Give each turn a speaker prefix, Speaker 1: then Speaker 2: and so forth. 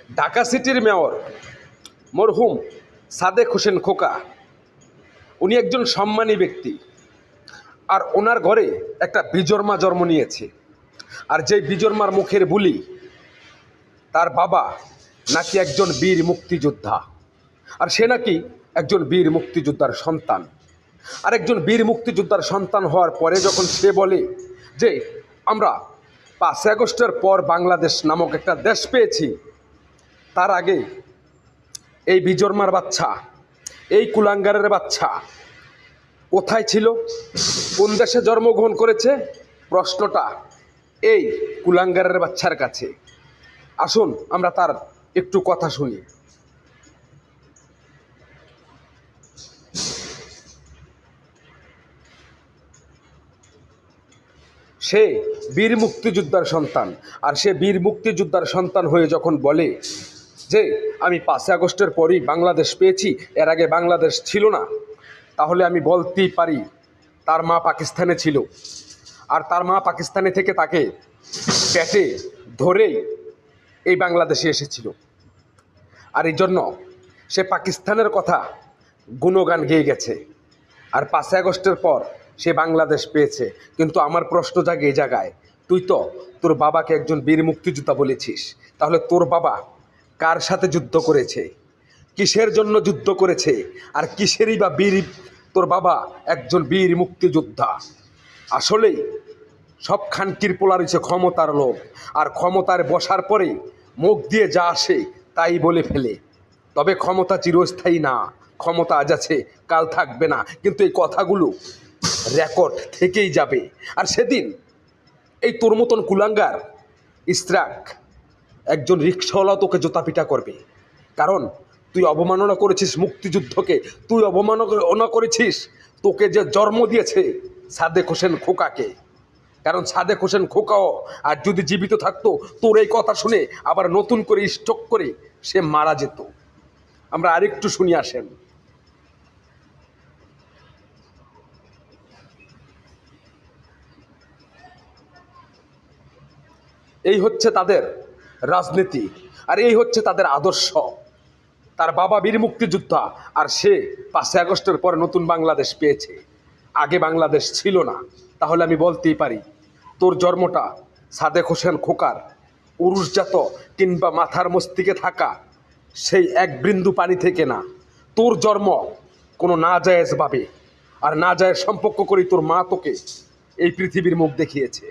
Speaker 1: ঢাকা সিটির মেয়র মরহুম সাদেক হোসেন খোকা, উনি একজন সম্মানী ব্যক্তি। আর ওনার ঘরে একটা বিজর্মা জন্ম নিয়েছে। আর যেই বিজর্মার মুখের বুলি, তার বাবা নাকি একজন বীর মুক্তিযোদ্ধা। আর সে নাকি একজন বীর মুক্তিযোদ্ধার সন্তান। আর একজন বীর মুক্তিযোদ্ধার সন্তান হওয়ার পরে যখন সে বলে যে আমরা 5ই আগস্টের পর বাংলাদেশ নামক একটা দেশ পেয়েছি, তার আগে এই বিজর্মার বাচ্চা, এই কুলাঙ্গারের বাচ্চা কোথায় ছিল, কোন দেশে জন্মগ্রহণ করেছে, প্রশ্নটা এই কুলাঙ্গারের বাচ্চার কাছে। আসুন আমরা তার একটু কথা শুনি। সে বীর মুক্তিযোদ্ধার সন্তান। আর সে বীর মুক্তিযোদ্ধার সন্তান হয়ে যখন বলে যে আমি 5ই আগস্টের পরই বাংলাদেশ পেয়েছি, এর আগে বাংলাদেশ ছিল না, তাহলে আমি বলতেই পারি তার মা পাকিস্তানে ছিল। আর তার মা পাকিস্তানে থেকে তাকে পেটে ধরেই এই বাংলাদেশে এসেছিল। আর এই জন্য সে পাকিস্তানের কথা গুণগান গেয়ে গেছে। আর 5ই আগস্টের পর সে বাংলাদেশ পেয়েছে। কিন্তু আমার প্রশ্ন জাগে এই জায়গায়, তুই তো তোর বাবাকে একজন বীর মুক্তিযোদ্ধা বলেছিস, তাহলে তোর বাবা কার সাথে যুদ্ধ করেছে, কিসের জন্য যুদ্ধ করেছে, আর কিসেরই বা বীর তোর বাবা একজন বীর মুক্তিযোদ্ধা? আসলেই সব খানকির পোলা রয়েছে ক্ষমতার লোভ। আর ক্ষমতায় বসার পরে মুখ দিয়ে যা আসে তাই বলে ফেলে। তবে ক্ষমতা চিরস্থায়ী না, ক্ষমতা আজ আছে কাল থাকবে না, কিন্তু এই কথাগুলো রেকর্ড থেকেই যাবে। আর সেদিন এই তোর মতন কুলাঙ্গার ইসরাক একজন রিক্সাওয়ালাও তোকে জোতাপিটা করবে। কারণ তুই অবমাননা করেছিস মুক্তিযুদ্ধকে, তুই অবমাননা করেছিস তোকে যে জন্ম দিয়েছে সাদেক হোসেন খোকাকে। কারণ সাদেক হোসেন খোকাও আর যদি জীবিত থাকতো, তোর এই কথা শুনে আবার নতুন করে স্ট্রোক করে সে মারা যেত। আমরা আরেকটু শুনি, আসেন। এই হচ্ছে তাদের রাজনীতি, আর এই হচ্ছে তাদের আদর্শ। তার বাবা বীর মুক্তিযোদ্ধা, আর সে 5ই আগস্টের পর নতুন বাংলাদেশ পেয়েছে, আগে বাংলাদেশ ছিল না। তাহলে আমি বলতেই পারি তোর জন্মটা সাদেক হোসেন খোকার উরুষজাত কিংবা মাথার মস্তিষ্কে থাকা সেই এক বিন্দু পানি থেকে না। তোর জন্ম কোনো নাজায়েজভাবে, আর নাজায়েজ সম্পর্ক করেই তোর মা তোকে এই পৃথিবীর মুখ দেখিয়েছে।